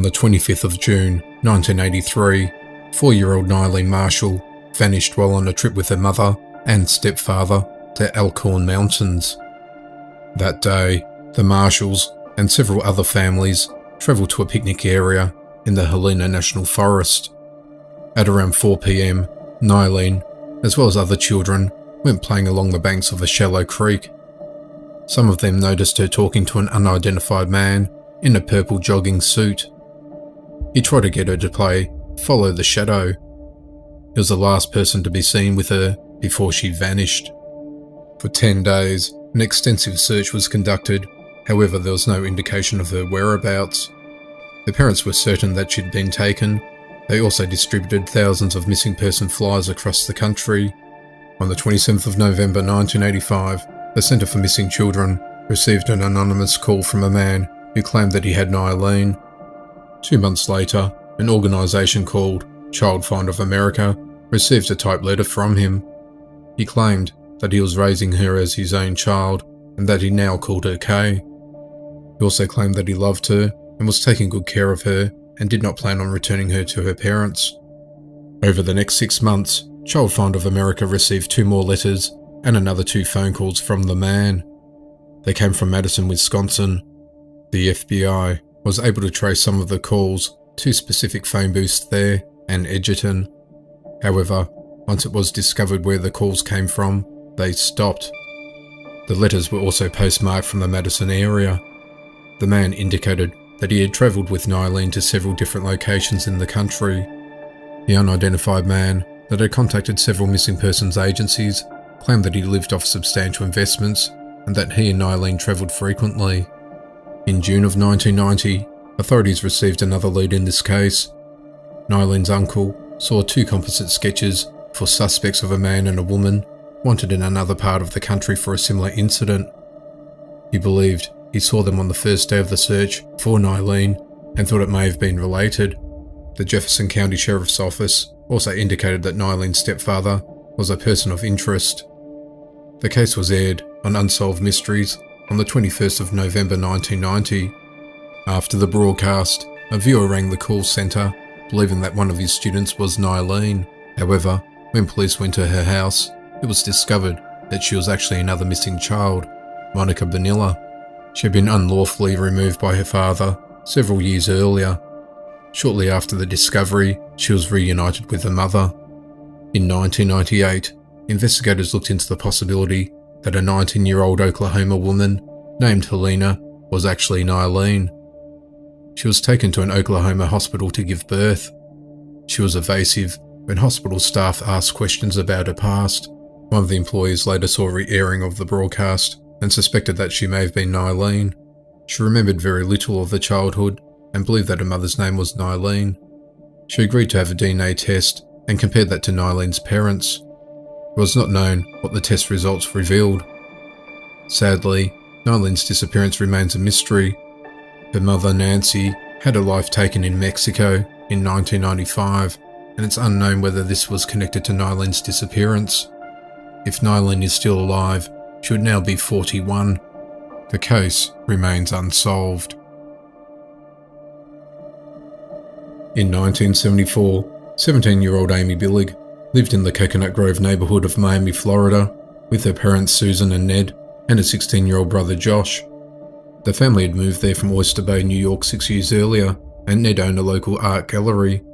On the 25th of June 1983, 4-year-old Nylene Marshall vanished while on a trip with her mother and stepfather to Elkhorn Mountains. That day, the Marshalls and several other families travelled to a picnic area in the Helena National Forest. At around 4 p.m, Nylene, as well as other children, went playing along the banks of a shallow creek. Some of them noticed her talking to an unidentified man in a purple jogging suit. He tried to get her to play Follow the Shadow. He was the last person to be seen with her before she vanished. For 10 days, an extensive search was conducted. However, there was no indication of her whereabouts. The parents were certain that she'd been taken. They also distributed thousands of missing person flyers across the country. On the 27th of November 1985, the Centre for Missing Children received an anonymous call from a man who claimed that he had Nylene. 2 months later, an organisation called Child Find of America received a typed letter from him. He claimed that he was raising her as his own child and that he now called her Kay. He also claimed that he loved her and was taking good care of her and did not plan on returning her to her parents. Over the next 6 months, Child Find of America received 2 more letters and another 2 phone calls from the man. They came from Madison, Wisconsin. The FBI was able to trace some of the calls to specific phone booths there and Edgerton. However, once it was discovered where the calls came from, they stopped. The letters were also postmarked from the Madison area. The man indicated that he had travelled with Nylene to several different locations in the country. The unidentified man that had contacted several missing persons agencies claimed that he lived off substantial investments and that he and Nylene travelled frequently. In June of 1990, authorities received another lead in this case. Nylene's uncle saw 2 composite sketches for suspects of a man and a woman wanted in another part of the country for a similar incident. He believed he saw them on the first day of the search for Nylene and thought it may have been related. The Jefferson County Sheriff's Office also indicated that Nylene's stepfather was a person of interest. The case was aired on Unsolved Mysteries on the 21st of November 1990. After the broadcast, a viewer rang the call centre, believing that one of his students was Nylene. However, when police went to her house, it was discovered that she was actually another missing child, Monica Bonilla. She had been unlawfully removed by her father several years earlier. Shortly after the discovery, she was reunited with her mother. In 1998, investigators looked into the possibility that a 19-year-old Oklahoma woman named Helena was actually Nylene. She was taken to an Oklahoma hospital to give birth. She was evasive when hospital staff asked questions about her past. One of the employees later saw a re-airing of the broadcast and suspected that she may have been Nylene. She remembered very little of her childhood and believed that her mother's name was Nylene. She agreed to have a DNA test and compared that to Nylene's parents. It was not known what the test results revealed. Sadly, Nylene's disappearance remains a mystery. Her mother, Nancy, had her life taken in Mexico in 1995, and it's unknown whether this was connected to Nylene's disappearance. If Nylene is still alive, she would now be 41. The case remains unsolved. In 1974, 17-year-old Amy Billig lived in the Coconut Grove neighbourhood of Miami, Florida, with her parents Susan and Ned and a 16-year-old brother Josh. The family had moved there from Oyster Bay, New York 6 years earlier, and Ned owned a local art gallery.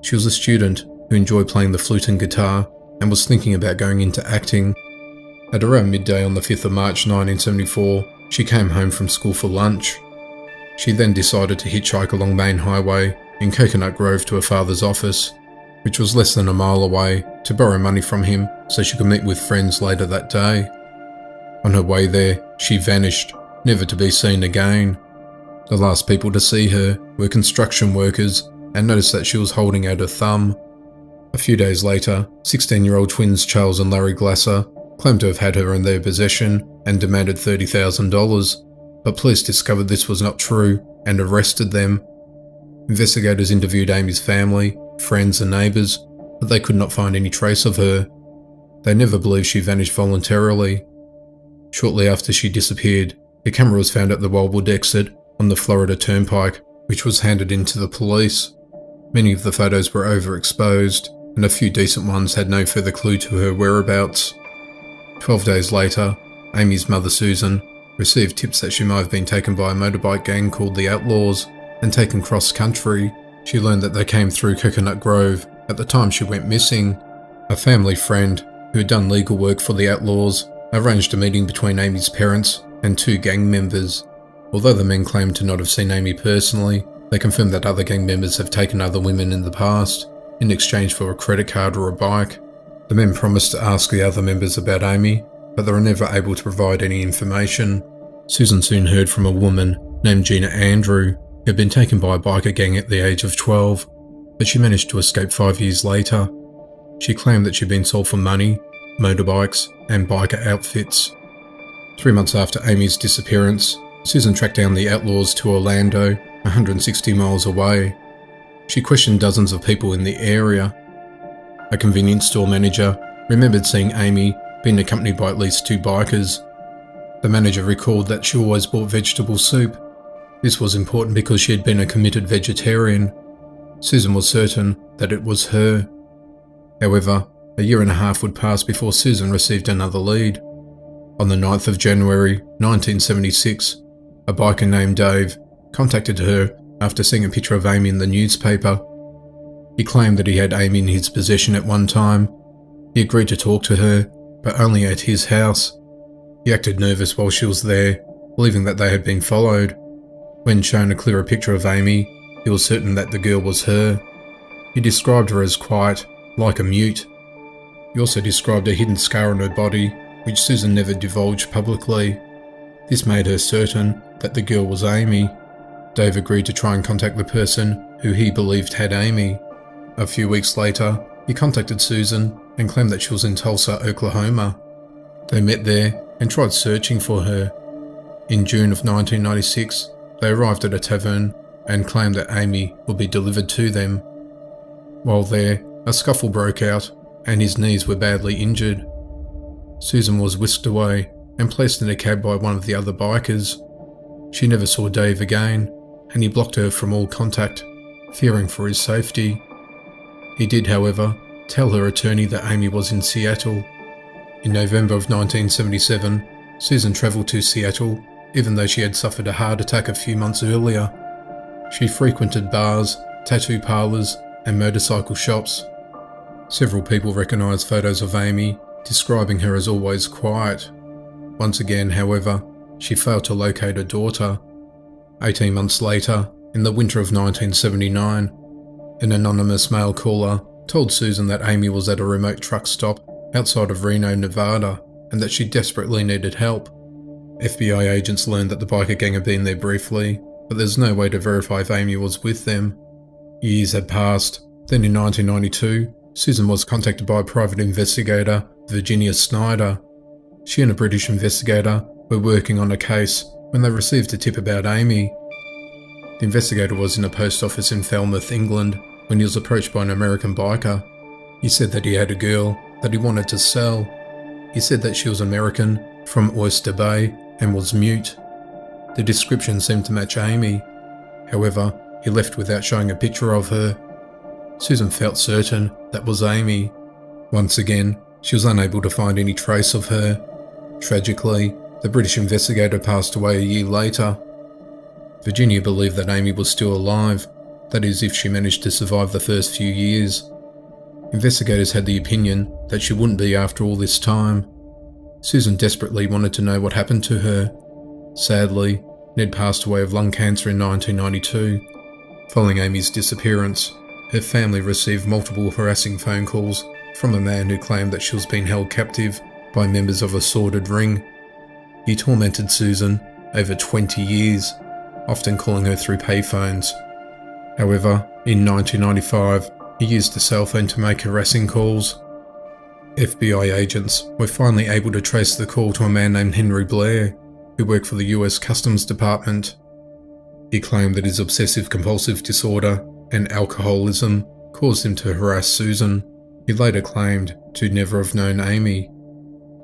She was a student who enjoyed playing the flute and guitar and was thinking about going into acting. At around midday on the 5th of March 1974, she came home from school for lunch. She then decided to hitchhike along Main Highway in Coconut Grove to her father's office, which was less than a mile away, to borrow money from him so she could meet with friends later that day. On her way there, she vanished, never to be seen again. The last people to see her were construction workers and noticed that she was holding out her thumb. A few days later, 16-year-old twins Charles and Larry Glasser claimed to have had her in their possession and demanded $30,000, but police discovered this was not true and arrested them. Investigators interviewed Amy's family, friends and neighbours, but they could not find any trace of her. They never believed she vanished voluntarily. Shortly after she disappeared, the camera was found at the Wildwood exit on the Florida Turnpike which was handed in to the police. Many of the photos were overexposed, and a few decent ones had no further clue to her whereabouts. 12 days later, Amy's mother Susan received tips that she might have been taken by a motorbike gang called the Outlaws and taken cross-country. She learned that they came through Coconut Grove at the time she went missing. A family friend who had done legal work for the Outlaws arranged a meeting between Amy's parents and two gang members. Although the men claimed to not have seen Amy personally, they confirmed that other gang members have taken other women in the past in exchange for a credit card or a bike. The men promised to ask the other members about Amy, but they were never able to provide any information. Susan soon heard from a woman named Gina Andrew, who had been taken by a biker gang at the age of 12, but she managed to escape 5 years later. She claimed that she'd been sold for money, motorbikes, and biker outfits. 3 months after Amy's disappearance, Susan tracked down the Outlaws to Orlando, 160 miles away. She questioned dozens of people in the area. A convenience store manager remembered seeing Amy being accompanied by at least 2 bikers. The manager recalled that she always bought vegetable soup. This was important because she had been a committed vegetarian. Susan was certain that it was her. However, a year and a half would pass before Susan received another lead. On the 9th of January 1976, a biker named Dave contacted her after seeing a picture of Amy in the newspaper. He claimed that he had Amy in his possession at one time. He agreed to talk to her, but only at his house. He acted nervous while she was there, believing that they had been followed. When shown a clearer picture of Amy, he was certain that the girl was her. He described her as quiet, like a mute. He also described a hidden scar on her body, which Susan never divulged publicly. This made her certain that the girl was Amy. Dave agreed to try and contact the person who he believed had Amy. A few weeks later, he contacted Susan and claimed that she was in Tulsa, Oklahoma. They met there and tried searching for her. In June of 1996, they arrived at a tavern and claimed that Amy would be delivered to them. While there, a scuffle broke out and his knees were badly injured. Susan was whisked away and placed in a cab by one of the other bikers. She never saw Dave again, and he blocked her from all contact, fearing for his safety. He did, however, tell her attorney that Amy was in Seattle. In November of 1977, Susan travelled to Seattle, even though she had suffered a heart attack a few months earlier. She frequented bars, tattoo parlours, and motorcycle shops. Several people recognised photos of Amy, describing her as always quiet. Once again, however, she failed to locate her daughter. 18 months later, in the winter of 1979, an anonymous mail caller told Susan that Amy was at a remote truck stop outside of Reno, Nevada, and that she desperately needed help. FBI agents learned that the biker gang had been there briefly, but there's no way to verify if Amy was with them. Years had passed. Then in 1992, Susan was contacted by a private investigator, Virginia Snyder. She and a British investigator were working on a case when they received a tip about Amy. The investigator was in a post office in Falmouth, England, when he was approached by an American biker. He said that he had a girl that he wanted to sell. He said that she was American, from Oyster Bay, and was mute. The description seemed to match Amy. However, he left without showing a picture of her. Susan felt certain that was Amy. Once again, she was unable to find any trace of her. Tragically, the British investigator passed away a year later. Virginia believed that Amy was still alive, that is, if she managed to survive the first few years. Investigators had the opinion that she wouldn't be after all this time. Susan desperately wanted to know what happened to her. Sadly, Ned passed away of lung cancer in 1992. Following Amy's disappearance, her family received multiple harassing phone calls from a man who claimed that she was being held captive by members of a sordid ring. He tormented Susan over 20 years, often calling her through payphones. However, in 1995, he used a cell phone to make harassing calls. FBI agents were finally able to trace the call to a man named Henry Blair, who worked for the US Customs Department. He claimed that his obsessive-compulsive disorder and alcoholism caused him to harass Susan. He later claimed to never have known Amy.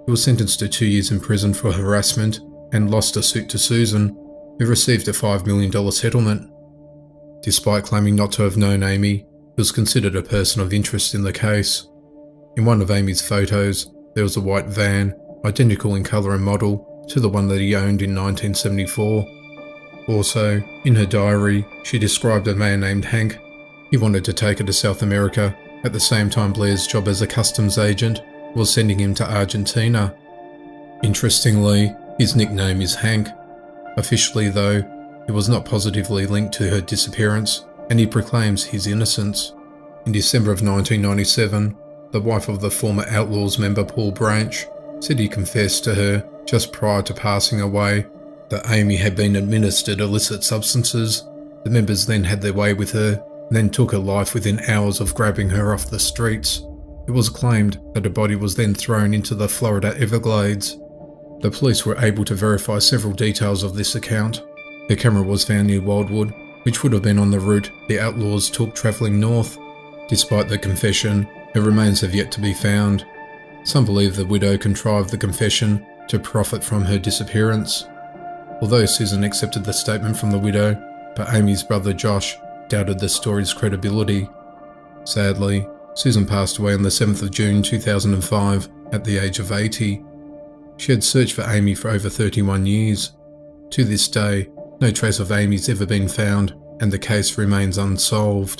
He was sentenced to 2 years in prison for harassment and lost a suit to Susan, who received a $5 million settlement. Despite claiming not to have known Amy, he was considered a person of interest in the case. In one of Amy's photos, there was a white van, identical in colour and model to the one that he owned in 1974. Also, in her diary, she described a man named Hank. He wanted to take her to South America. At the same time, Blair's job as a customs agent was sending him to Argentina. Interestingly, his nickname is Hank. Officially though, he was not positively linked to her disappearance, and he proclaims his innocence. In December of 1997, the wife of the former Outlaws member Paul Branch said he confessed to her just prior to passing away that Amy had been administered illicit substances. The members then had their way with her and then took her life within hours of grabbing her off the streets. It was claimed that her body was then thrown into the Florida Everglades. The police were able to verify several details of this account. Her camera was found near Wildwood, which would have been on the route the Outlaws took travelling north. Despite the confession, her remains have yet to be found. Some believe the widow contrived the confession to profit from her disappearance. Although Susan accepted the statement from the widow, but Amy's brother Josh doubted the story's credibility. Sadly, Susan passed away on the 7th of June 2005 at the age of 80. She had searched for Amy for over 31 years. To this day, no trace of Amy's ever been found, and the case remains unsolved.